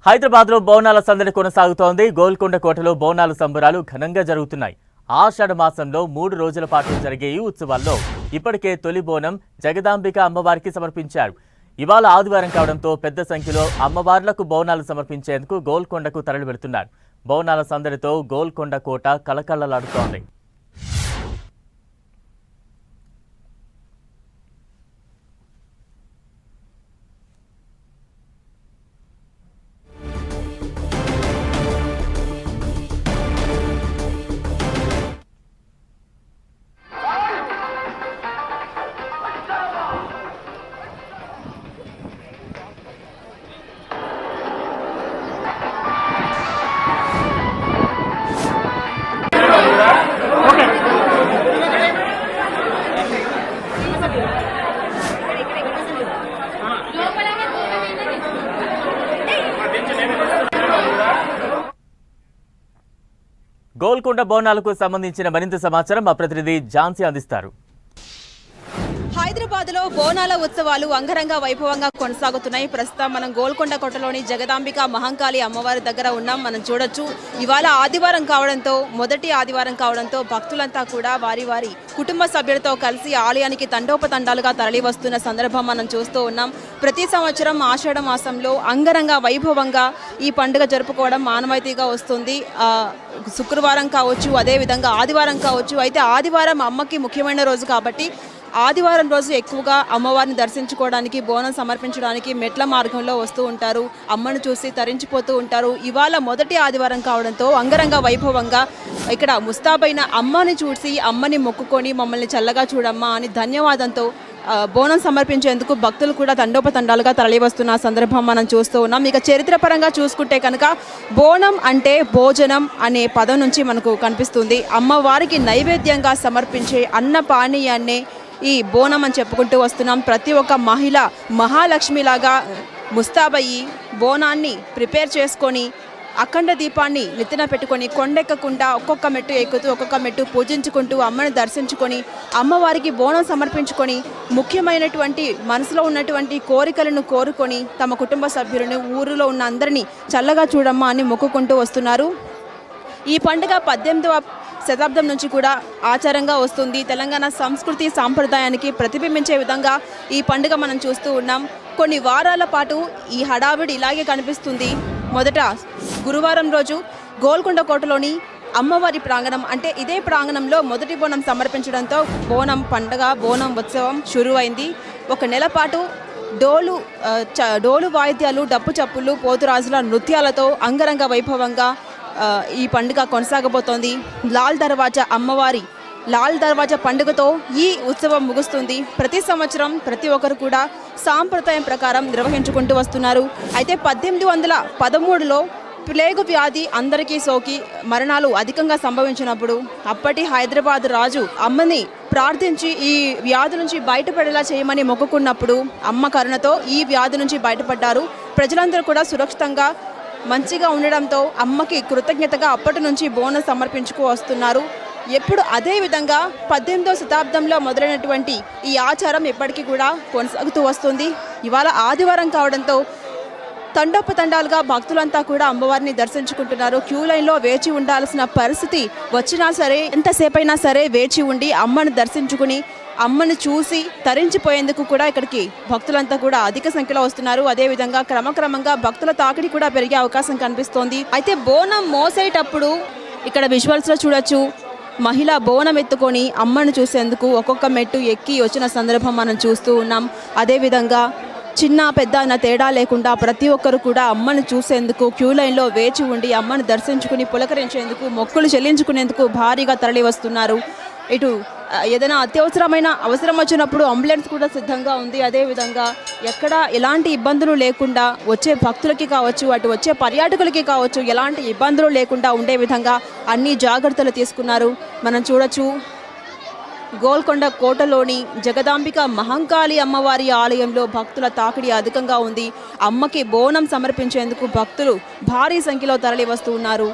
హైదరాబాద్లో బోనాల సందడి కొనసాగుతోంది. గోల్కొండ కోటలో బోనాల సంబరాలు ఘనంగా జరుగుతున్నాయి. ఆషాఢ మాసంలో 3 రోజుల పాటు జరిగే ఈ ఉత్సవాల్లో ఇప్పటికే తొలి బోనం జగదాంబిక అమ్మవారికి సమర్పించారు. ఇవాళ ఆదివారం కావడంతో పెద్ద సంఖ్యలో అమ్మవార్లకు బోనాలు సమర్పించేందుకు గోల్కొండకు తరలి వెళ్తున్నారు. బోనాల సందడితో గోల్కొండ కోట కలకళ్లలాడుతోంది. గోల్కొండ బోనాలకు సంబంధించిన మరింత సమాచారం మా ప్రతినిధి ఝాన్సీ అందిస్తారు. హైదరాబాద్లో బోనాల ఉత్సవాలు అంగరంగ వైభవంగా కొనసాగుతున్నాయి. ప్రస్తుతం మనం గోల్కొండ కోటలోని జగదాంబిక మహంకాళి అమ్మవారి దగ్గర ఉన్నాం. మనం చూడొచ్చు, ఇవాళ ఆదివారం కావడంతో, మొదటి ఆదివారం కావడంతో భక్తులంతా కూడా వారి వారి కుటుంబ సభ్యులతో కలిసి ఆలయానికి తండోపతండాలుగా తరలి వస్తున్న సందర్భం మనం చూస్తూ ఉన్నాం. ప్రతి సంవత్సరం ఆషాఢ మాసంలో అంగరంగ వైభవంగా ఈ పండుగ జరుపుకోవడం మానవాయితీగా వస్తుంది. శుక్రవారం కావచ్చు, అదేవిధంగా ఆదివారం కావచ్చు. అయితే ఆదివారం అమ్మకి ముఖ్యమైన రోజు కాబట్టి ఆదివారం రోజు ఎక్కువగా అమ్మవారిని దర్శించుకోవడానికి, బోనం సమర్పించడానికి మెట్ల మార్గంలో వస్తూ ఉంటారు. అమ్మను చూసి తరించిపోతూ ఉంటారు. ఇవాళ మొదటి ఆదివారం కావడంతో అంగరంగ వైభవంగా ఇక్కడ ముస్తాబైన అమ్మని చూసి, అమ్మని మొక్కుకొని మమ్మల్ని చల్లగా చూడమ్మా అని ధన్యవాదంతో బోనం సమర్పించేందుకు భక్తులు కూడా తండోపతండాలుగా తరలి వస్తున్న సందర్భం మనం చూస్తూ ఉన్నాం. ఇక చరిత్రపరంగా చూసుకుంటే కనుక బోనం అంటే భోజనం అనే పదం నుంచి మనకు కనిపిస్తుంది. అమ్మవారికి నైవేద్యంగా సమర్పించే అన్న పానీయాన్నే ఈ బోనం అని చెప్పుకుంటూ వస్తున్నాం. ప్రతి ఒక్క మహిళ మహాలక్ష్మిలాగా ముస్తాబయ్యి బోనాన్ని ప్రిపేర్ చేసుకొని అఖండ దీపాన్ని నెత్తిన పెట్టుకొని కొండెక్కకుండా ఒక్కొక్క మెట్టు ఎక్కుతూ ఒక్కొక్క మెట్టు పూజించుకుంటూ అమ్మని దర్శించుకొని అమ్మవారికి బోనం సమర్పించుకొని ముఖ్యమైనటువంటి మనసులో ఉన్నటువంటి కోరికలను కోరుకొని తమ కుటుంబ సభ్యులను, ఊరిలో ఉన్న అందరినీ చల్లగా చూడమ్మా అని మొక్కుకుంటూ వస్తున్నారు. ఈ పండుగ 18వ శతాబ్దం నుంచి కూడా ఆచారంగా వస్తుంది. తెలంగాణ సంస్కృతి సాంప్రదాయానికి ప్రతిబింబించే విధంగా ఈ పండుగ మనం చూస్తూ ఉన్నాం. కొన్ని వారాల పాటు ఈ హడావిడి ఇలాగే కనిపిస్తుంది. మొదట గురువారం రోజు గోల్కొండ కోటలోని అమ్మవారి ప్రాంగణం, అంటే ఇదే ప్రాంగణంలో మొదటి బోనం సమర్పించడంతో బోనం పండుగ, బోనం ఉత్సవం షురువైంది. ఒక నెల పాటు డోలు వాయిద్యాలు, డప్పు చప్పులు, పోతురాజుల నృత్యాలతో అంగరంగ వైభవంగా ఈ పండుగ కొనసాగబోతోంది. లాల్ దర్వాజా పండుగతో ఈ ఉత్సవం ముగుస్తుంది. ప్రతి సంవత్సరం ప్రతి ఒక్కరు కూడా సాంప్రదాయం ప్రకారం నిర్వహించుకుంటూ వస్తున్నారు. అయితే 1813లో ప్లేగు వ్యాధి అందరికీ సోకి మరణాలు అధికంగా సంభవించినప్పుడు అప్పటి హైదరాబాద్ రాజు అమ్మని ప్రార్థించి ఈ వ్యాధి నుంచి బయటపడేలా చేయమని మొక్కుకున్నప్పుడు అమ్మ కరుణతో ఈ వ్యాధి నుంచి బయటపడ్డారు. ప్రజలందరూ కూడా సురక్షితంగా మంచిగా ఉండడంతో అమ్మకి కృతజ్ఞతగా అప్పటి నుంచి బోనం సమర్పించుకు వస్తున్నారు. ఎప్పుడు అదే విధంగా 18వ శతాబ్దంలో మొదలైనటువంటి ఈ ఆచారం ఎప్పటికీ కూడా కొనసాగుతూ వస్తుంది. ఇవాళ ఆదివారం కావడంతో తండోపతండాలుగా భక్తులంతా కూడా అమ్మవారిని దర్శించుకుంటున్నారు. క్యూ లైన్లో వేచి ఉండాల్సిన పరిస్థితి వచ్చినా సరే, ఎంతసేపైనా సరే వేచి ఉండి అమ్మను దర్శించుకుని అమ్మను చూసి తరించిపోయేందుకు కూడా ఇక్కడికి భక్తులంతా కూడా అధిక సంఖ్యలో వస్తున్నారు. అదేవిధంగా క్రమక్రమంగా భక్తుల తాకిడి కూడా పెరిగే అవకాశం కనిపిస్తోంది. అయితే బోనం మోసేటప్పుడు ఇక్కడ విజువల్స్లో చూడొచ్చు, మహిళ బోనం ఎత్తుకొని అమ్మను చూసేందుకు ఒక్కొక్క మెట్టు ఎక్కి వచ్చిన సందర్భం మనం చూస్తూ ఉన్నాం. అదేవిధంగా చిన్న పెద్ద అన్న తేడా లేకుండా ప్రతి ఒక్కరు కూడా అమ్మను చూసేందుకు క్యూ లైన్లో వేచి ఉండి అమ్మను దర్శించుకుని పులకరించేందుకు, మొక్కులు చెల్లించుకునేందుకు భారీగా తరలి వస్తున్నారు. ఇటు ఏదైనా అత్యవసరమైన అవసరం వచ్చినప్పుడు అంబులెన్స్ కూడా సిద్ధంగా ఉంది. అదేవిధంగా ఎక్కడ ఎలాంటి ఇబ్బందులు లేకుండా వచ్చే భక్తులకి కావచ్చు, అటు వచ్చే పర్యాటకులకి కావచ్చు, ఎలాంటి ఇబ్బందులు లేకుండా ఉండే విధంగా అన్ని జాగ్రత్తలు తీసుకున్నారు. మనం చూడొచ్చు, గోల్కొండ కోటలోని జగదాంబిక మహంకాళి అమ్మవారి ఆలయంలో భక్తుల తాకిడి అధికంగా ఉంది. అమ్మకి బోనం సమర్పించేందుకు భక్తులు భారీ సంఖ్యలో తరలి వస్తూ ఉన్నారు.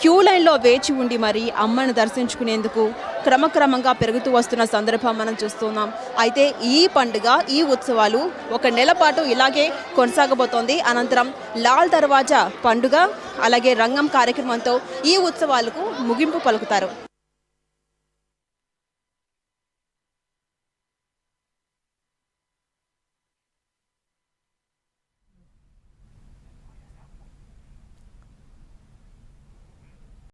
క్యూ లైన్లో వేచి ఉండి మరి అమ్మను దర్శించుకునేందుకు క్రమక్రమంగా పెరుగుతూ వస్తున్న సందర్భం మనం చూస్తున్నాం. అయితే ఈ పండుగ, ఈ ఉత్సవాలు 1 నెల పాటు ఇలాగే కొనసాగబోతోంది. అనంతరం లాల్ దర్వాజా పండుగ అలాగే రంగం కార్యక్రమంతో ఈ ఉత్సవాలకు ముగింపు పలుకుతారు.